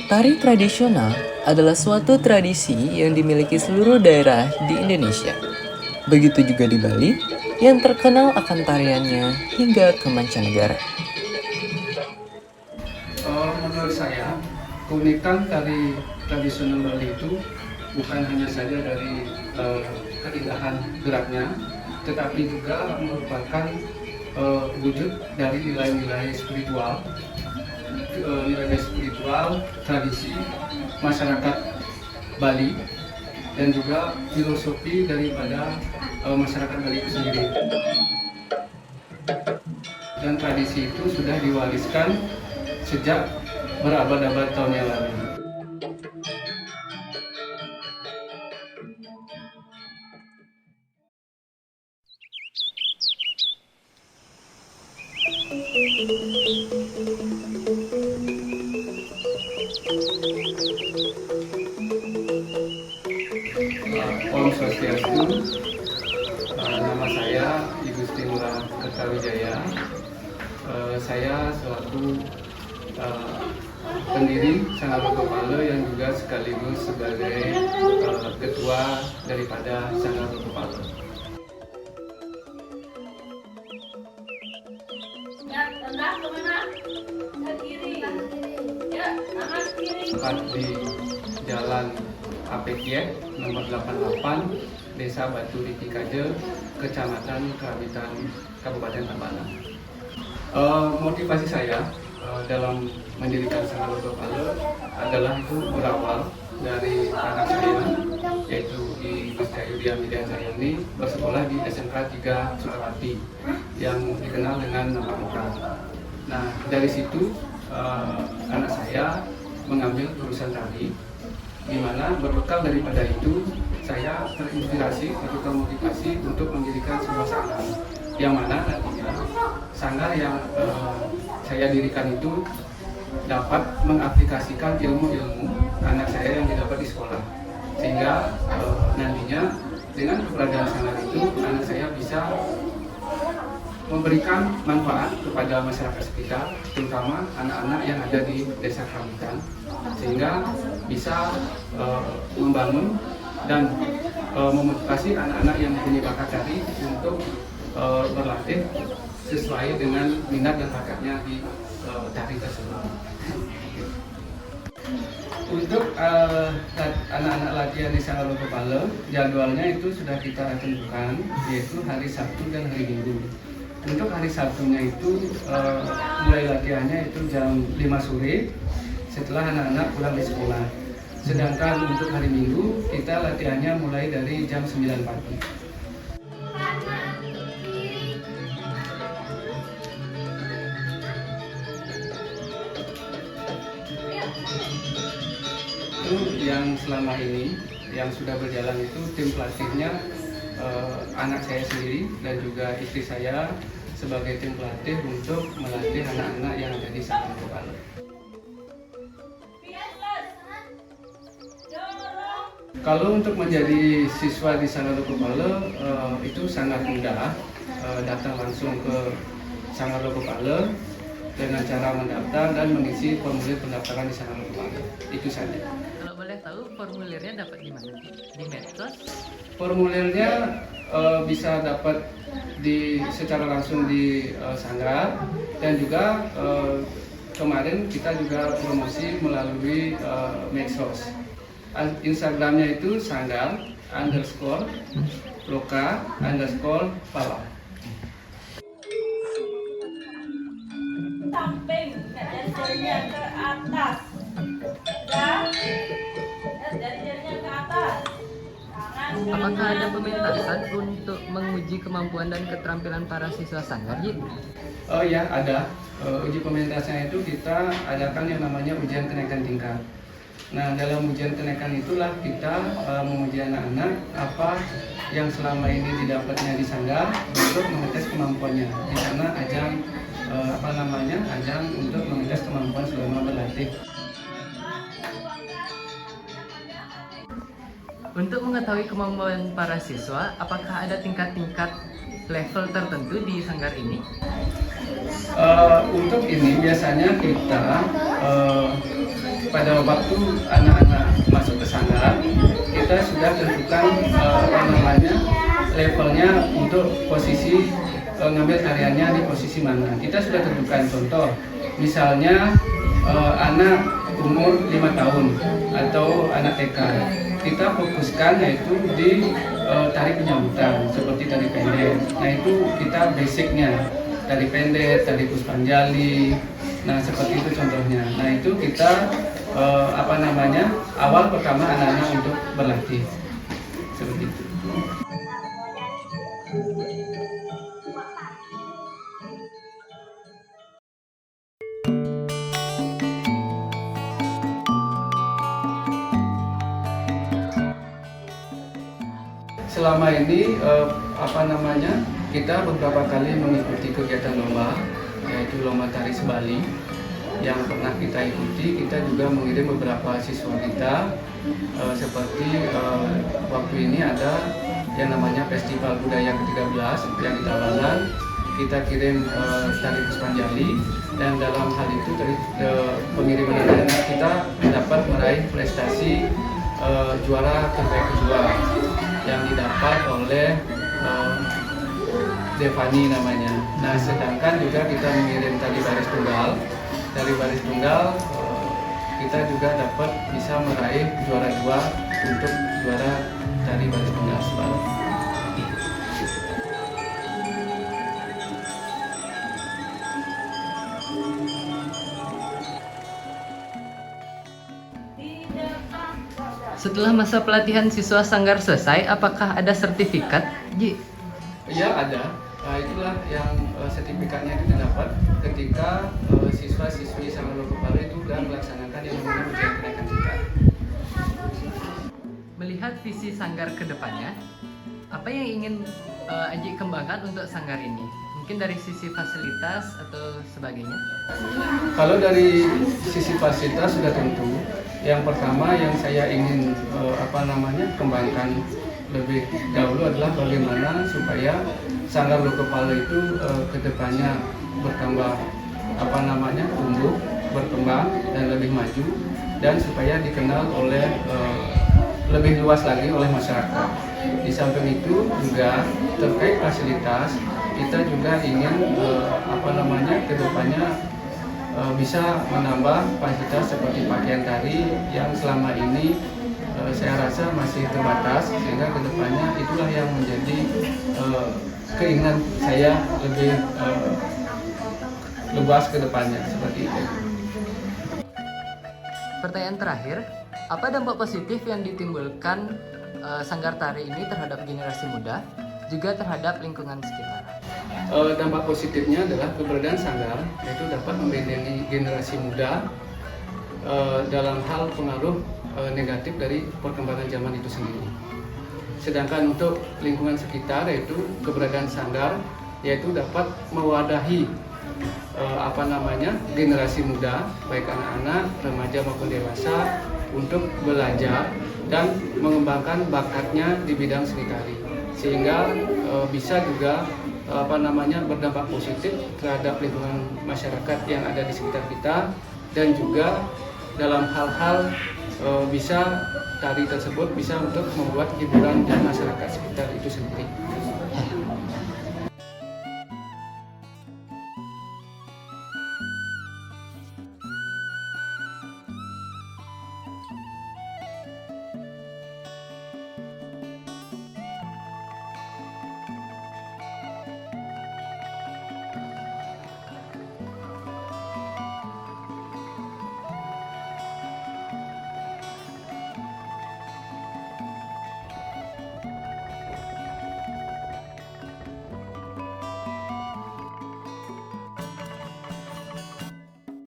Tari tradisional adalah suatu tradisi yang dimiliki seluruh daerah di Indonesia. Begitu juga di Bali, yang terkenal akan tariannya hingga ke mancanegara. Menurut saya, keunikan tari tradisional Bali itu bukan hanya saja dari keindahan geraknya, tetapi juga merupakan wujud dari nilai-nilai spiritual, tradisi masyarakat Bali, dan juga filosofi daripada masyarakat Bali itu sendiri. Dan tradisi itu sudah diwariskan sejak berabad-abad tahun yang lalu. Om Swastiastu, nama saya Igusti Ngurah Kertawijaya. Saya selaku pendiri Sanggar Loko Pale yang juga sekaligus sebagai ketua daripada Sanggar Loko Pale. Tempat di Jalan Apekiek nomor 88, Desa Batu Ritikaje, Kecamatan Kerabitan, Kabupaten Tabanan. Motivasi saya dalam mendirikan Sanggar Loko Pale adalah itu berawal dari anak saya, yaitu di Gusti Ayudya Midyan Sayani, bersekolah di SMK 3 Sukawati yang dikenal dengan nama Muka. Nah, dari situ anak saya mengambil jurusan tari, di mana berbekal daripada itu saya terinspirasi atau termotivasi untuk mendirikan sebuah sanggar, yang mana nantinya sanggar yang saya dirikan itu dapat mengaplikasikan ilmu-ilmu anak saya yang didapat di sekolah, sehingga nantinya dengan keberadaan sanggar itu anak saya bisa memberikan manfaat kepada masyarakat sekitar, terutama anak-anak yang ada di desa Kerabitan, sehingga bisa membangun dan memotivasi anak-anak yang punya bakat tari untuk berlatih sesuai dengan minat dan bakatnya di tari tersebut. Untuk anak-anak latihan di Sanggar Loko Pale, jadwalnya itu sudah kita tentukan, yaitu hari Sabtu dan hari Minggu. Untuk hari Sabtunya itu mulai latihannya itu jam 5 sore setelah anak-anak pulang di sekolah. Sedangkan untuk hari Minggu kita latihannya mulai dari jam 9 pagi. Itu yang selama ini yang sudah berjalan itu tim pelatihnya anak saya sendiri dan juga istri saya sebagai tim pelatih untuk melatih anak-anak yang ada di Sanggar Loko Pale. Kalau untuk menjadi siswa di Sanggar Loko Pale itu sangat mudah, datang langsung ke Sanggar Loko Pale dengan cara mendaftar dan mengisi formulir pendaftaran di Sanggar Loko Pale. Itu saja. Kalau boleh tahu formulirnya dapat di mana? Di medsos? Formulirnya bisa dapat secara langsung di Sanggar, dan juga kemarin kita juga promosi melalui medsos. Instagramnya itu sanggar_loka_pala. Samping jari-jarinya ke atas dan jari-jarinya ke atas. Apakah ada pementasan untuk menguji kemampuan dan keterampilan para siswa sanggar, Ji? Oh ya, ada. Uji pementasannya itu kita adakan yang namanya ujian kenaikan tingkat. Nah, dalam ujian kenaikan itulah kita menguji anak-anak apa yang selama ini didapatnya di sanggar untuk mengetes kemampuannya. Di sana ajang ajang untuk mengetes kemampuan selama berlatih. Untuk mengetahui kemampuan para siswa, apakah ada tingkat-tingkat level tertentu di sanggar ini? Untuk ini biasanya kita pada waktu anak-anak masuk ke sanggar, kita sudah tentukan levelnya untuk posisi ngambil tariannya di posisi mana. Kita sudah tentukan contoh, misalnya anak umur 5 tahun atau anak TK, kita fokuskan yaitu di tari penyambutan seperti tari pendek. Nah itu kita basicnya tari pendek, tari Puspanjali. Nah seperti itu contohnya. Nah itu kita awal pertama anak-anak untuk berlatih seperti itu. Selama ini kita beberapa kali mengikuti kegiatan lomba, yaitu lomba tari Sebali yang pernah kita ikuti. Kita juga mengirim beberapa siswa kita, seperti waktu ini ada yang namanya Festival Budaya ke-13 yang di Tabanan. Kita kirim tari Puspanjali, dan dalam hal itu dari pengiriman anak-anak kita dapat meraih prestasi juara terbaik kedua yang didapat oleh Devani namanya. Nah sedangkan juga kita mengirim tari baris tunggal. Dari baris tunggal kita juga dapat bisa meraih juara 2 untuk juara tari baris tunggal Sebali. Setelah masa pelatihan siswa sanggar selesai, apakah ada sertifikat, Ji? Ya ada. Nah, itulah yang sertifikatnya itu didapat ketika siswa-siswi Sanggar Lokopalo itu sudah melaksanakan yang namanya ujian kenaikan tingkat. Melihat visi sanggar ke depannya, apa yang ingin Aji kembangkan untuk sanggar ini? Mungkin dari sisi fasilitas atau sebagainya? Kalau dari sisi fasilitas sudah tentu. Yang pertama yang saya ingin kembangkan lebih dahulu adalah bagaimana supaya Sanggar Lokopalo itu kedepannya bertambah tumbuh, berkembang dan lebih maju, dan supaya dikenal oleh lebih luas lagi oleh masyarakat. Di samping itu juga terkait fasilitas, kita juga ingin kedepannya bisa menambah fasilitas seperti pakaian tari yang selama ini saya rasa masih terbatas, sehingga kedepannya itulah yang menjadi keinginan saya lebih luas ke depannya seperti itu. Pertanyaan terakhir, apa dampak positif yang ditimbulkan sanggar tari ini terhadap generasi muda, juga terhadap lingkungan sekitar? Dampak positifnya adalah keberadaan sanggar yaitu dapat membentengi generasi muda dalam hal pengaruh negatif dari perkembangan zaman itu sendiri. Sedangkan untuk lingkungan sekitar, yaitu keberadaan sanggar yaitu dapat mewadahi generasi muda, baik anak-anak, remaja maupun dewasa, untuk belajar dan mengembangkan bakatnya di bidang seni tari, sehingga bisa juga berdampak positif terhadap lingkungan masyarakat yang ada di sekitar kita, dan juga dalam hal-hal bisa tari tersebut bisa untuk membuat hiburan dan masyarakat sekitar itu sendiri.